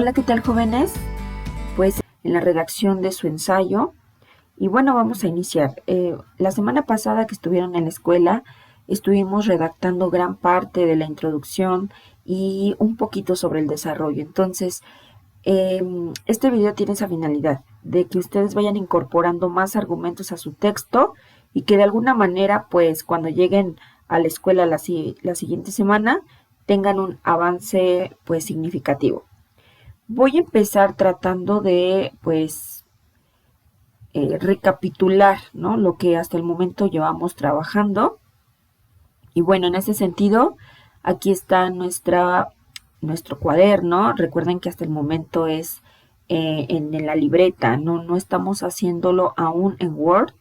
Hola, ¿qué tal, jóvenes? Pues en la redacción de su ensayo. Y bueno, vamos a iniciar. La semana pasada que estuvieron en la escuela, estuvimos redactando gran parte de la introducción y un poquito sobre el desarrollo. Entonces, este video tiene esa finalidad de que ustedes vayan incorporando más argumentos a su texto y que de alguna manera, pues cuando lleguen a la escuela la siguiente semana, tengan un avance pues significativo. Voy a empezar tratando de, pues, recapitular, ¿no?, lo que hasta el momento llevamos trabajando. Y bueno, en ese sentido, aquí está nuestro cuaderno. Recuerden que hasta el momento es en la libreta, no estamos haciéndolo aún en Word.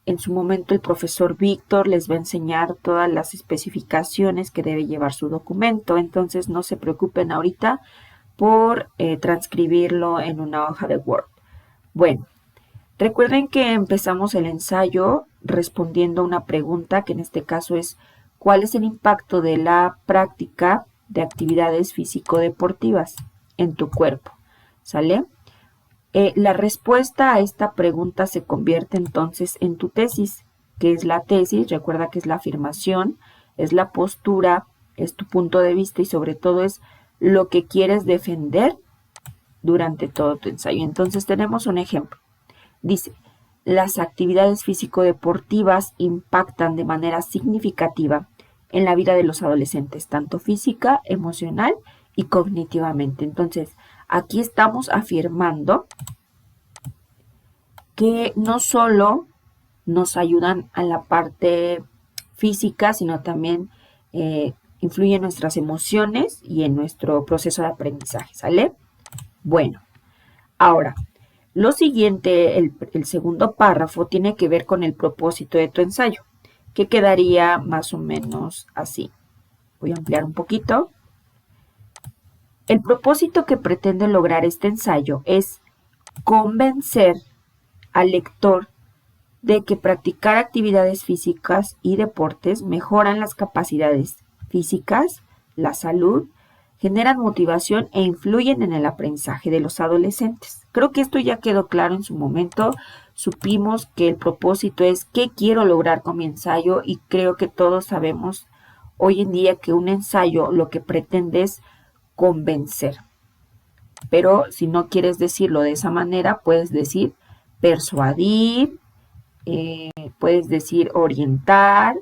En su momento el profesor Víctor les va a enseñar todas las especificaciones que debe llevar su documento, entonces no se preocupen ahorita por transcribirlo en una hoja de Word. Bueno, recuerden que empezamos el ensayo respondiendo una pregunta que en este caso es ¿cuál es el impacto de la práctica de actividades físico-deportivas en tu cuerpo? ¿Sale? La respuesta a esta pregunta se convierte entonces en tu tesis. ¿Qué es la tesis? Recuerda que es la afirmación, es la postura, es tu punto de vista y sobre todo es lo que quieres defender durante todo tu ensayo. Entonces tenemos un ejemplo. Dice, las actividades físico-deportivas impactan de manera significativa en la vida de los adolescentes, tanto física, emocional y cognitivamente. Entonces, aquí estamos afirmando que no solo nos ayudan a la parte física, sino también influye en nuestras emociones y en nuestro proceso de aprendizaje, ¿sale? Bueno, ahora, lo siguiente, el segundo párrafo, tiene que ver con el propósito de tu ensayo, que quedaría más o menos así. Voy a ampliar un poquito. El propósito que pretende lograr este ensayo es convencer al lector de que practicar actividades físicas y deportes mejoran las capacidades físicas, la salud, generan motivación e influyen en el aprendizaje de los adolescentes. Creo que esto ya quedó claro en su momento. Supimos que el propósito es qué quiero lograr con mi ensayo y creo que todos sabemos hoy en día que un ensayo lo que pretende es convencer. Pero si no quieres decirlo de esa manera, puedes decir persuadir, puedes decir orientar,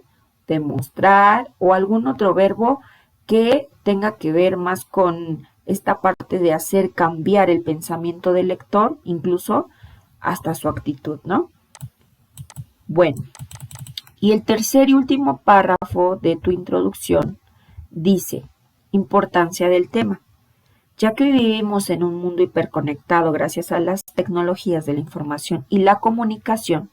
demostrar o algún otro verbo que tenga que ver más con esta parte de hacer cambiar el pensamiento del lector, incluso hasta su actitud, ¿no? Bueno, y el tercer y último párrafo de tu introducción dice, importancia del tema. Ya que vivimos en un mundo hiperconectado gracias a las tecnologías de la información y la comunicación,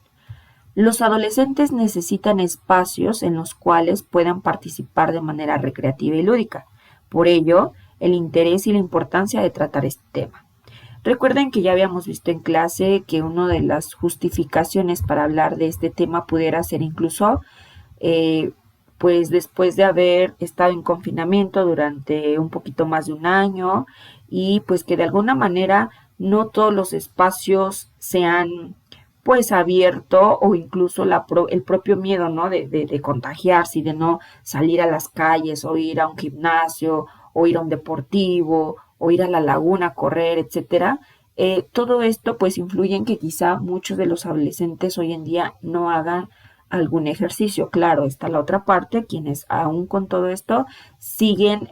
los adolescentes necesitan espacios en los cuales puedan participar de manera recreativa y lúdica. Por ello, el interés y la importancia de tratar este tema. Recuerden que ya habíamos visto en clase que una de las justificaciones para hablar de este tema pudiera ser incluso, pues después de haber estado en confinamiento durante un poquito más de un año y pues que de alguna manera no todos los espacios sean pues abierto o incluso el propio miedo, ¿no?, de contagiarse y de no salir a las calles o ir a un gimnasio o ir a un deportivo o ir a la laguna a correr, etcétera. Todo esto pues influye en que quizá muchos de los adolescentes hoy en día no hagan algún ejercicio. Claro, está la otra parte, quienes aún con todo esto siguen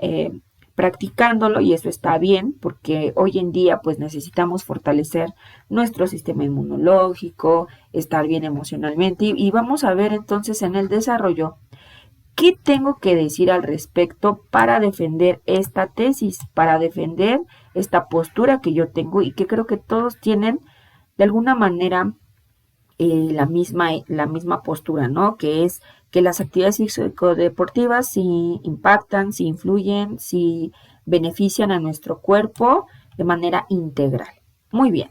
practicándolo y eso está bien porque hoy en día pues necesitamos fortalecer nuestro sistema inmunológico, estar bien emocionalmente y vamos a ver entonces en el desarrollo qué tengo que decir al respecto para defender esta tesis, para defender esta postura que yo tengo y que creo que todos tienen de alguna manera la misma postura, ¿no? Que es que las actividades físico-deportivas sí impactan, sí influyen, sí benefician a nuestro cuerpo de manera integral. Muy bien.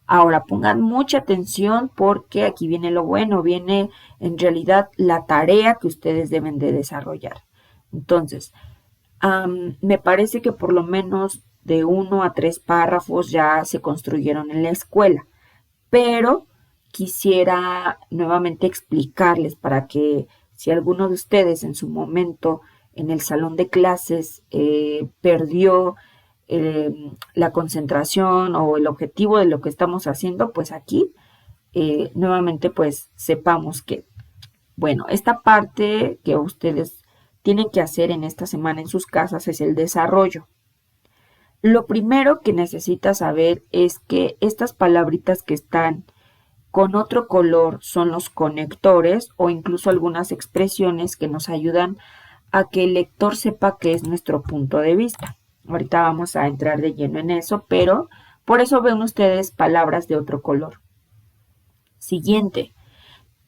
Ahora pongan mucha atención porque aquí viene lo bueno, viene en realidad la tarea que ustedes deben de desarrollar. Entonces, me parece que por lo menos de 1 a 3 párrafos ya se construyeron en la escuela, pero quisiera nuevamente explicarles para que si alguno de ustedes en su momento en el salón de clases perdió la concentración o el objetivo de lo que estamos haciendo, pues aquí nuevamente pues sepamos que, bueno, esta parte que ustedes tienen que hacer en esta semana en sus casas es el desarrollo. Lo primero que necesitas saber es que estas palabritas que están con otro color son los conectores o incluso algunas expresiones que nos ayudan a que el lector sepa qué es nuestro punto de vista. Ahorita vamos a entrar de lleno en eso, pero por eso ven ustedes palabras de otro color. Siguiente,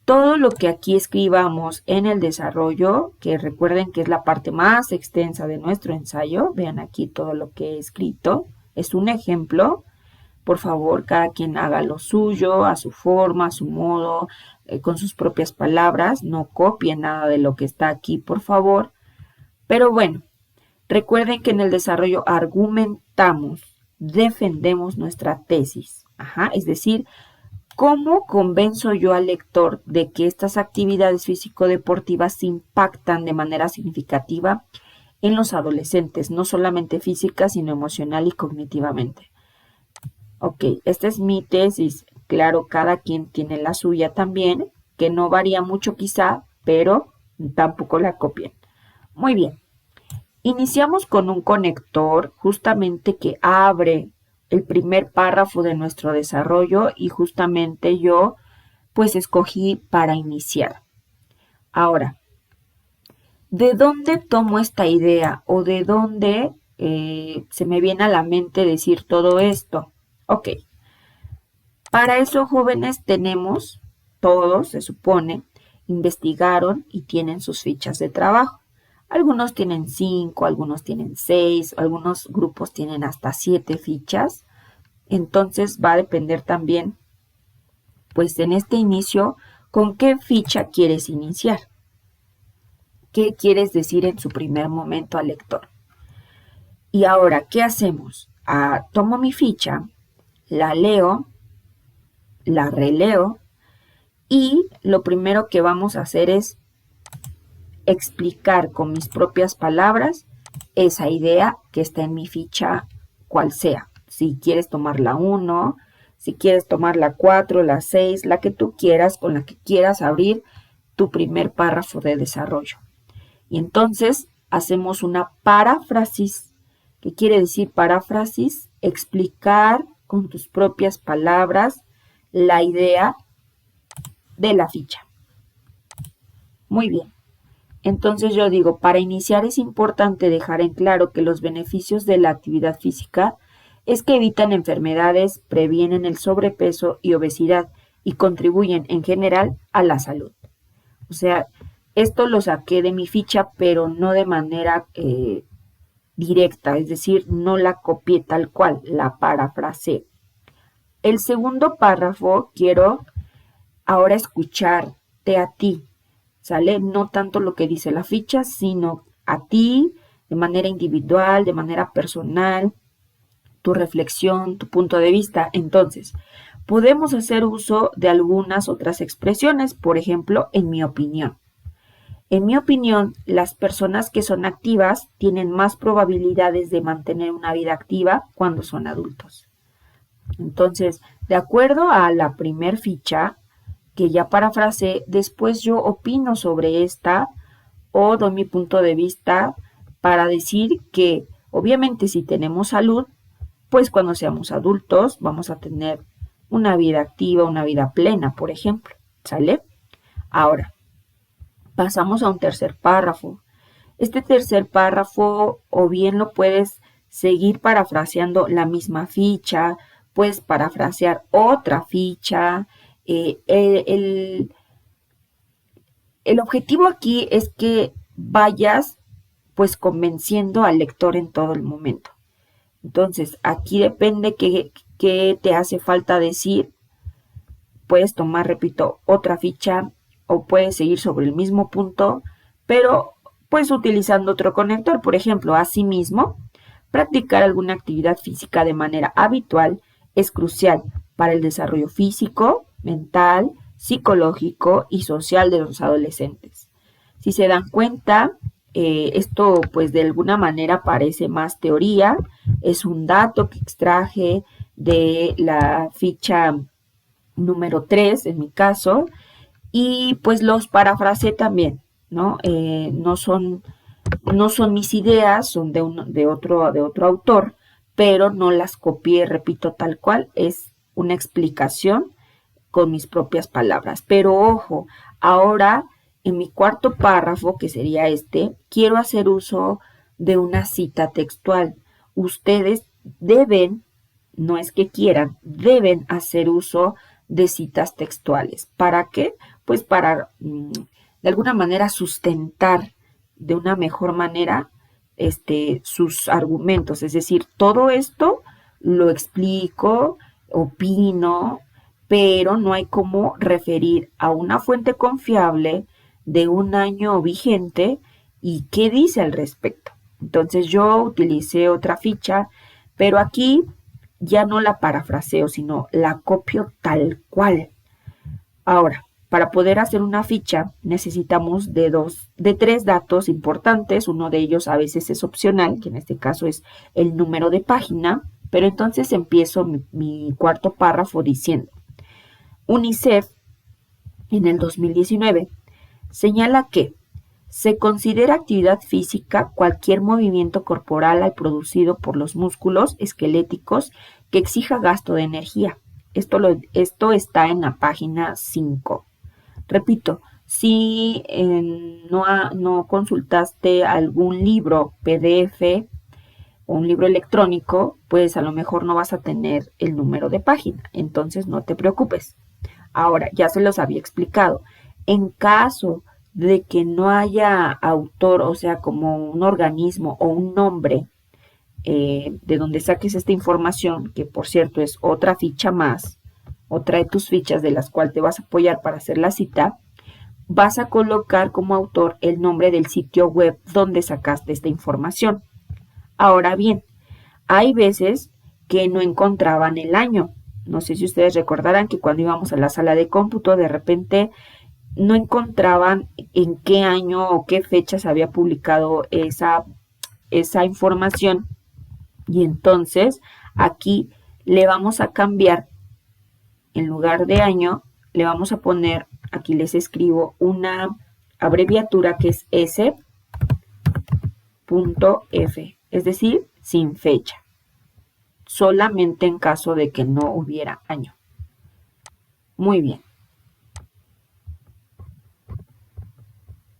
todo lo que aquí escribamos en el desarrollo, que recuerden que es la parte más extensa de nuestro ensayo, vean aquí todo lo que he escrito, es un ejemplo. Por favor, cada quien haga lo suyo, a su forma, a su modo, con sus propias palabras. No copien nada de lo que está aquí, por favor. Pero bueno, recuerden que en el desarrollo argumentamos, defendemos nuestra tesis. Es decir, ¿cómo convenzo yo al lector de que estas actividades físico-deportivas impactan de manera significativa en los adolescentes, no solamente física, sino emocional y cognitivamente? Ok, esta es mi tesis. Claro, cada quien tiene la suya también, que no varía mucho quizá, pero tampoco la copien. Muy bien. Iniciamos con un conector justamente que abre el primer párrafo de nuestro desarrollo y justamente yo pues escogí para iniciar. Ahora, ¿de dónde tomo esta idea o de dónde se me viene a la mente decir todo esto? Ok, para eso jóvenes tenemos, todos se supone, investigaron y tienen sus fichas de trabajo. Algunos tienen 5, algunos tienen 6, algunos grupos tienen hasta 7 fichas. Entonces va a depender también, pues en este inicio, con qué ficha quieres iniciar. ¿Qué quieres decir en su primer momento al lector? Y ahora, ¿qué hacemos? Tomo mi ficha, la leo, la releo y lo primero que vamos a hacer es explicar con mis propias palabras esa idea que está en mi ficha, cual sea. Si quieres tomar la 1, si quieres tomar la 4, la 6, la que tú quieras, con la que quieras abrir tu primer párrafo de desarrollo. Y entonces hacemos una paráfrasis. ¿Qué quiere decir paráfrasis? Explicar con tus propias palabras la idea de la ficha. Muy bien. Entonces yo digo, para iniciar es importante dejar en claro que los beneficios de la actividad física es que evitan enfermedades, previenen el sobrepeso y obesidad y contribuyen en general a la salud. O sea, esto lo saqué de mi ficha, pero no de manera directa, es decir, no la copié tal cual, la parafraseé. El segundo párrafo quiero ahora escucharte a ti, ¿sale? No tanto lo que dice la ficha, sino a ti de manera individual, de manera personal, tu reflexión, tu punto de vista. Entonces, podemos hacer uso de algunas otras expresiones, por ejemplo, en mi opinión. En mi opinión, las personas que son activas tienen más probabilidades de mantener una vida activa cuando son adultos. Entonces, de acuerdo a la primer ficha, que ya parafraseé, después yo opino sobre esta o doy mi punto de vista para decir que obviamente si tenemos salud, pues cuando seamos adultos vamos a tener una vida activa, una vida plena, por ejemplo, ¿sale? Ahora, pasamos a un tercer párrafo. Este tercer párrafo o bien lo puedes seguir parafraseando la misma ficha, puedes parafrasear otra ficha. El objetivo aquí es que vayas pues convenciendo al lector en todo el momento. Entonces, aquí depende qué te hace falta decir. Puedes tomar, repito, otra ficha o puedes seguir sobre el mismo punto, pero pues utilizando otro conector. Por ejemplo, asimismo, practicar alguna actividad física de manera habitual es crucial para el desarrollo físico, mental, psicológico y social de los adolescentes. Si se dan cuenta, esto pues de alguna manera parece más teoría, es un dato que extraje de la ficha número 3 en mi caso, y pues los parafraseé también, ¿no? No son mis ideas, son de otro autor, pero no las copié, repito, tal cual, es una explicación con mis propias palabras. Pero ojo, ahora en mi cuarto párrafo, que sería este, quiero hacer uso de una cita textual. Ustedes deben, no es que quieran, deben hacer uso de citas textuales. ¿Para qué? Pues para, de alguna manera, sustentar de una mejor manera sus argumentos. Es decir, todo esto lo explico, opino, pero no hay cómo referir a una fuente confiable de un año vigente y qué dice al respecto. Entonces yo utilicé otra ficha, pero aquí ya no la parafraseo, sino la copio tal cual. Ahora, para poder hacer una ficha necesitamos de tres datos importantes. Uno de ellos a veces es opcional, que en este caso es el número de página, pero entonces empiezo mi cuarto párrafo diciendo: UNICEF en el 2019 señala que se considera actividad física cualquier movimiento corporal producido por los músculos esqueléticos que exija gasto de energía. Esto está en la página 5. Repito, si no consultaste algún libro PDF o un libro electrónico, pues a lo mejor no vas a tener el número de página. Entonces no te preocupes. Ahora, ya se los había explicado. En caso de que no haya autor, o sea, como un organismo o un nombre de donde saques esta información, que por cierto es otra ficha más, otra de tus fichas de las cuales te vas a apoyar para hacer la cita, vas a colocar como autor el nombre del sitio web donde sacaste esta información. Ahora bien, hay veces que no encontraban el año. No sé si ustedes recordarán que cuando íbamos a la sala de cómputo, de repente no encontraban en qué año o qué fecha se había publicado esa información. Y entonces aquí le vamos a cambiar, en lugar de año, le vamos a poner, aquí les escribo una abreviatura que es S.F, es decir, sin fecha. Solamente en caso de que no hubiera año. Muy bien.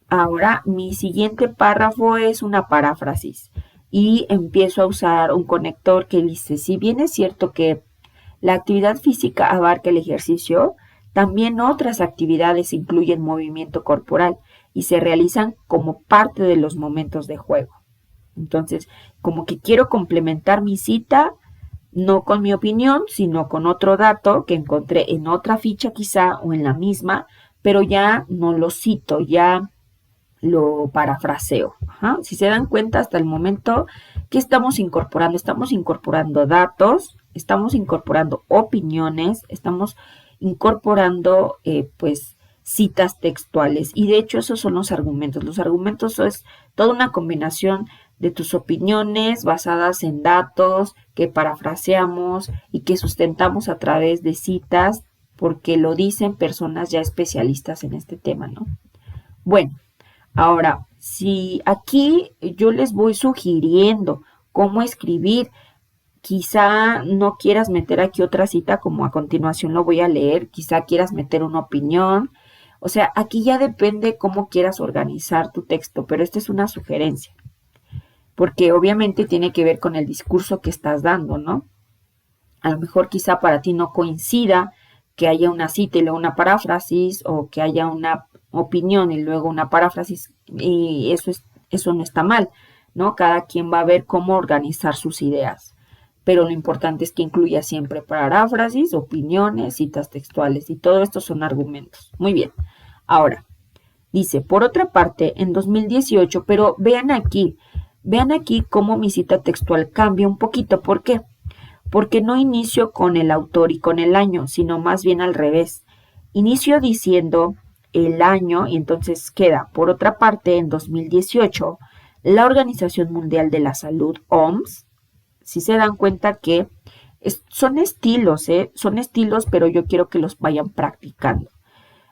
Ahora, mi siguiente párrafo es una paráfrasis y empiezo a usar un conector que dice: si bien es cierto que la actividad física abarca el ejercicio, también otras actividades incluyen movimiento corporal y se realizan como parte de los momentos de juego. Entonces, como que quiero complementar mi cita, no con mi opinión, sino con otro dato que encontré en otra ficha quizá o en la misma, pero ya no lo cito, ya lo parafraseo. Ajá. Si se dan cuenta hasta el momento, ¿qué estamos incorporando? Estamos incorporando datos, estamos incorporando opiniones, estamos incorporando pues citas textuales, y de hecho esos son los argumentos. Los argumentos es toda una combinación de tus opiniones basadas en datos que parafraseamos y que sustentamos a través de citas porque lo dicen personas ya especialistas en este tema, ¿no? Bueno, ahora, si aquí yo les voy sugiriendo cómo escribir, quizá no quieras meter aquí otra cita como a continuación lo voy a leer, quizá quieras meter una opinión. O sea, aquí ya depende cómo quieras organizar tu texto, pero esta es una sugerencia, porque obviamente tiene que ver con el discurso que estás dando, ¿no? A lo mejor quizá para ti no coincida que haya una cita y luego una paráfrasis, o que haya una opinión y luego una paráfrasis, y eso no está mal, ¿no? Cada quien va a ver cómo organizar sus ideas, pero lo importante es que incluya siempre paráfrasis, opiniones, citas textuales, y todo esto son argumentos. Muy bien. Ahora, dice, por otra parte, en 2018, pero vean aquí, Vean aquí cómo mi cita textual cambia un poquito. ¿Por qué? Porque no inicio con el autor y con el año, sino más bien al revés. Inicio diciendo el año y entonces queda, por otra parte, en 2018, la Organización Mundial de la Salud, OMS, si se dan cuenta que son estilos, son estilos, pero yo quiero que los vayan practicando.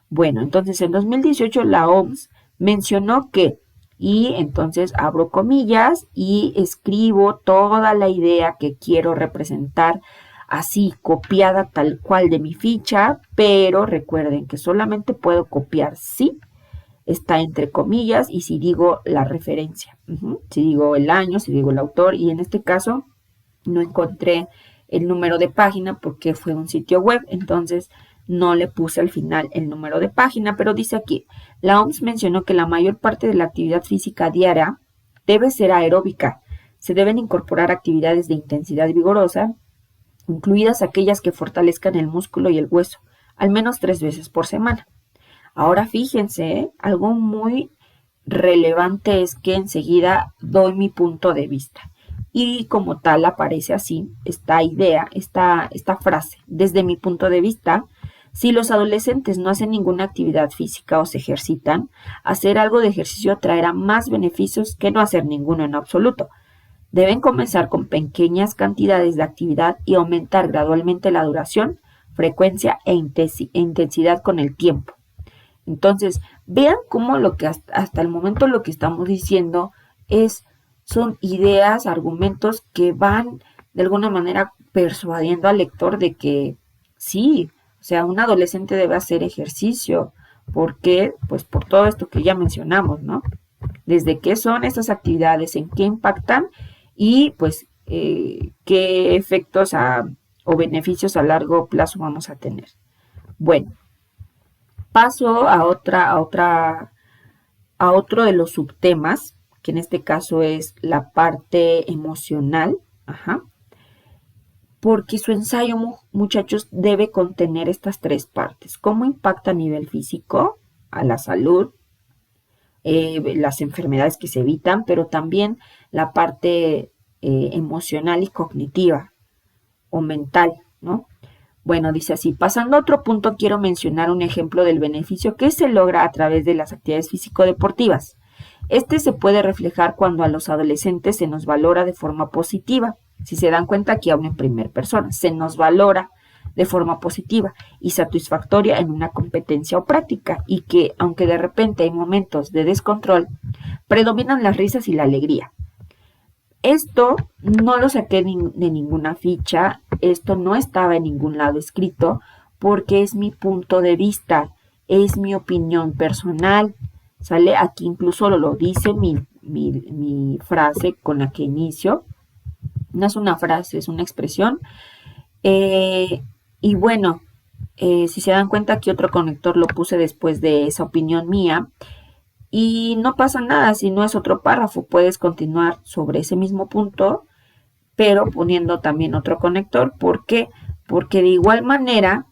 Bueno, entonces en 2018 la OMS mencionó que, y entonces abro comillas y escribo toda la idea que quiero representar así, copiada tal cual de mi ficha, pero recuerden que solamente puedo copiar si está entre comillas y si digo la referencia. Si digo el año, si digo el autor, y en este caso no encontré el número de página porque fue un sitio web, entonces no le puse al final el número de página, pero dice aquí, la OMS mencionó que la mayor parte de la actividad física diaria debe ser aeróbica. Se deben incorporar actividades de intensidad vigorosa, incluidas aquellas que fortalezcan el músculo y el hueso, al menos 3 veces por semana. Ahora fíjense, algo muy relevante es que enseguida doy mi punto de vista. Y como tal aparece así esta idea, esta frase. Desde mi punto de vista, si los adolescentes no hacen ninguna actividad física o se ejercitan, hacer algo de ejercicio traerá más beneficios que no hacer ninguno en absoluto. Deben comenzar con pequeñas cantidades de actividad y aumentar gradualmente la duración, frecuencia e intensidad con el tiempo. Entonces, vean cómo lo que hasta el momento lo que estamos diciendo son ideas, argumentos que van de alguna manera persuadiendo al lector de que sí, o sea, un adolescente debe hacer ejercicio. ¿Por qué? Pues por todo esto que ya mencionamos, ¿no? Desde qué son estas actividades, en qué impactan y pues qué efectos o beneficios a largo plazo vamos a tener. Bueno, paso a otro de los subtemas, que en este caso es la parte emocional, porque su ensayo, muchachos, debe contener estas 3 partes. ¿Cómo impacta a nivel físico, a la salud, las enfermedades que se evitan, pero también la parte emocional y cognitiva o mental, ¿no? Bueno, dice así, pasando a otro punto, quiero mencionar un ejemplo del beneficio que se logra a través de las actividades físico-deportivas. Este se puede reflejar cuando a los adolescentes se nos valora de forma positiva. Si se dan cuenta, aquí hablo en primera persona. Se nos valora de forma positiva y satisfactoria en una competencia o práctica, y que, aunque de repente hay momentos de descontrol, predominan las risas y la alegría. Esto no lo saqué de ninguna ficha, esto no estaba en ningún lado escrito, porque es mi punto de vista, es mi opinión personal, ¿sale? Aquí incluso lo dice mi frase con la que inicio. No es una frase, es una expresión. Y bueno, si se dan cuenta, aquí otro conector lo puse después de esa opinión mía. Y no pasa nada, si no es otro párrafo, puedes continuar sobre ese mismo punto, pero poniendo también otro conector. ¿Por qué? Porque de igual manera,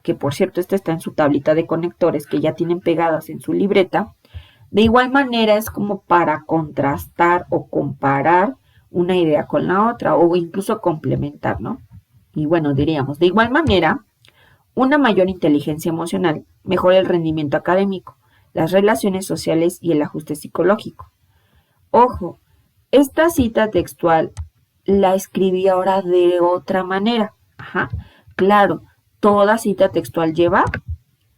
que por cierto este está en su tablita de conectores que ya tienen pegadas en su libreta, de igual manera es como para contrastar o comparar una idea con la otra o incluso complementar, ¿no? Y bueno, diríamos, de igual manera, una mayor inteligencia emocional mejora el rendimiento académico, las relaciones sociales y el ajuste psicológico. Ojo, esta cita textual la escribí ahora de otra manera. Claro, toda cita textual lleva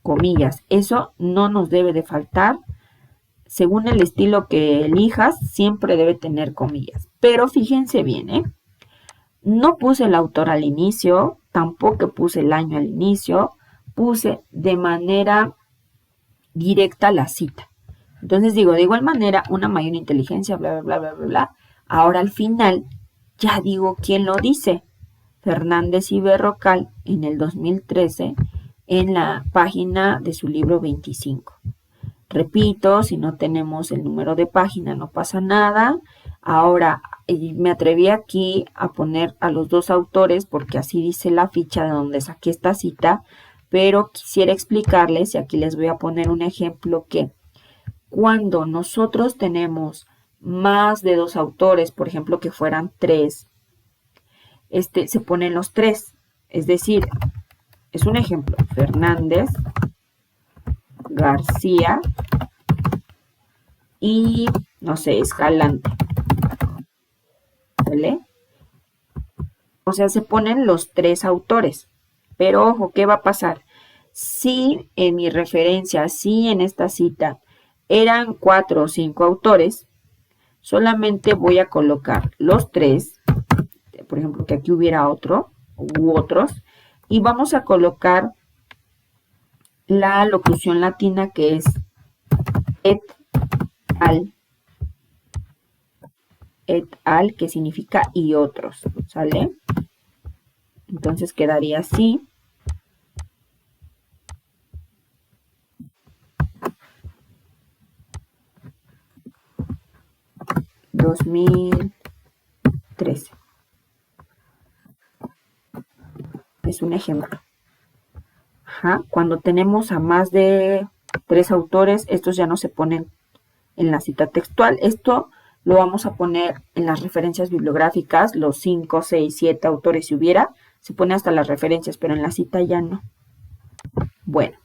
comillas. Eso no nos debe de faltar. Según el estilo que elijas, siempre debe tener comillas. Pero fíjense bien, no puse el autor al inicio, tampoco puse el año al inicio, puse de manera directa la cita. Entonces digo, de igual manera, una mayor inteligencia, bla, bla, bla, bla, bla. Ahora al final ya digo quién lo dice. Fernández y Berrocal en el 2013 en la página de su libro 25. Repito, si no tenemos el número de página no pasa nada. Ahora me atreví aquí a poner a los 2 autores porque así dice la ficha de donde saqué esta cita, pero quisiera explicarles, y aquí les voy a poner un ejemplo, que cuando nosotros tenemos más de 2 autores, por ejemplo, que fueran 3, se ponen los 3. Es decir, es un ejemplo, Fernández, García y, no sé, Escalante. ¿Vale? O sea, se ponen los 3 autores. Pero ojo, ¿qué va a pasar? Si en mi referencia, si en esta cita eran 4 o 5 autores, solamente voy a colocar los 3, por ejemplo, que aquí hubiera otro u otros, y vamos a colocar la locución latina que es et al, que significa y otros, ¿sale? Entonces quedaría así. ...2013... es un ejemplo. Ajá. Cuando tenemos a más de 3 autores, estos ya no se ponen en la cita textual. Esto lo vamos a poner en las referencias bibliográficas, los 5, 6, 7 autores si hubiera, se pone hasta las referencias, pero en la cita ya no. Bueno,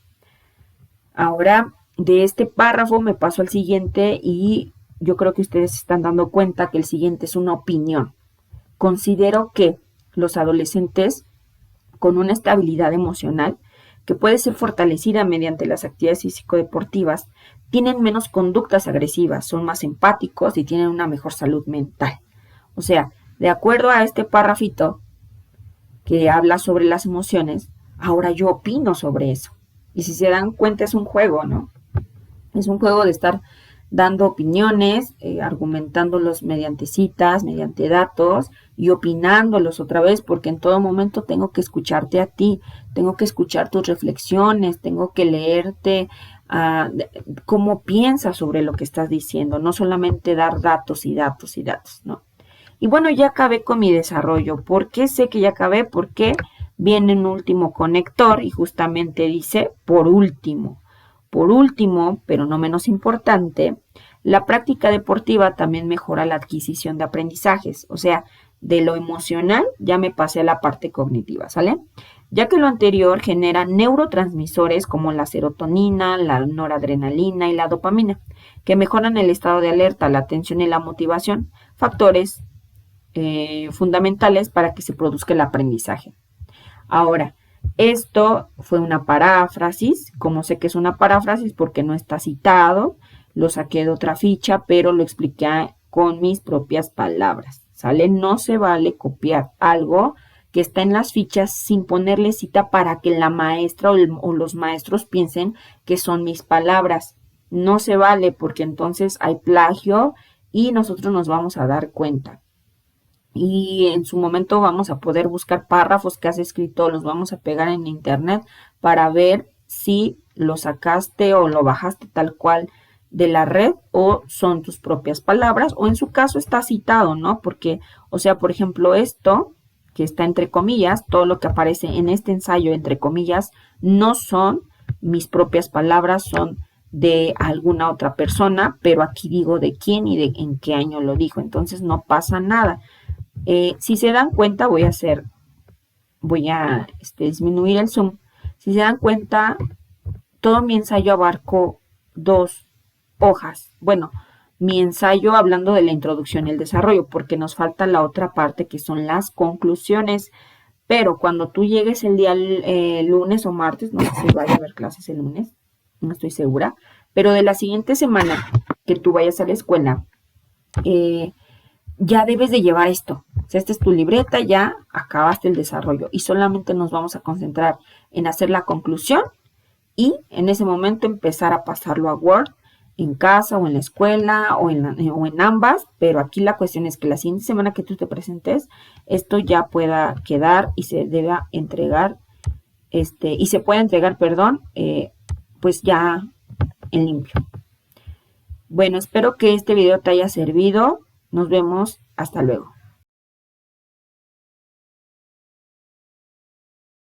ahora de este párrafo me paso al siguiente y yo creo que ustedes se están dando cuenta que el siguiente es una opinión. Considero que los adolescentes con una estabilidad emocional que puede ser fortalecida mediante las actividades físico-deportivas, tienen menos conductas agresivas, son más empáticos y tienen una mejor salud mental. O sea, de acuerdo a este párrafito que habla sobre las emociones, ahora yo opino sobre eso. Y si se dan cuenta es un juego, ¿no? Es un juego de estar dando opiniones, argumentándolos mediante citas, mediante datos y opinándolos otra vez, porque en todo momento tengo que escucharte a ti, tengo que escuchar tus reflexiones, tengo que leerte cómo piensas sobre lo que estás diciendo, no solamente dar datos y datos y datos, ¿no? Y bueno, ya acabé con mi desarrollo. ¿Por qué sé que ya acabé? Porque viene un último conector y justamente dice por último. Por último, pero no menos importante, la práctica deportiva también mejora la adquisición de aprendizajes. O sea, de lo emocional ya me pasé a la parte cognitiva, ¿sale? Ya que lo anterior genera neurotransmisores como la serotonina, la noradrenalina y la dopamina, que mejoran el estado de alerta, la atención y la motivación, factores fundamentales para que se produzca el aprendizaje. Ahora, esto fue una paráfrasis, como sé que es una paráfrasis porque no está citado, lo saqué de otra ficha, pero lo expliqué con mis propias palabras, ¿sale? No se vale copiar algo que está en las fichas sin ponerle cita para que la maestra o los maestros piensen que son mis palabras. No se vale porque entonces hay plagio y nosotros nos vamos a dar cuenta. Y en su momento vamos a poder buscar párrafos que has escrito, los vamos a pegar en internet para ver si lo sacaste o lo bajaste tal cual de la red o son tus propias palabras o en su caso está citado, ¿no? Porque, o sea, por ejemplo, esto que está entre comillas, todo lo que aparece en este ensayo entre comillas, no son mis propias palabras, son de alguna otra persona, pero aquí digo de quién y de en qué año lo dijo, entonces no pasa nada. Si se dan cuenta, voy a disminuir el zoom. Si se dan cuenta, todo mi ensayo abarcó 2 hojas. Bueno, mi ensayo hablando de la introducción y el desarrollo, porque nos falta la otra parte que son las conclusiones. Pero cuando tú llegues el día lunes o martes, no sé si vaya a haber clases el lunes, no estoy segura, pero de la siguiente semana que tú vayas a la escuela, ya debes de llevar esto. O sea, esta es tu libreta, ya acabaste el desarrollo y solamente nos vamos a concentrar en hacer la conclusión y en ese momento empezar a pasarlo a Word en casa o en la escuela o en ambas, pero aquí la cuestión es que la siguiente semana que tú te presentes, esto ya pueda quedar y se deba entregar, y se puede entregar, perdón, pues ya en limpio. Bueno, espero que este video te haya servido. Nos vemos. Hasta luego.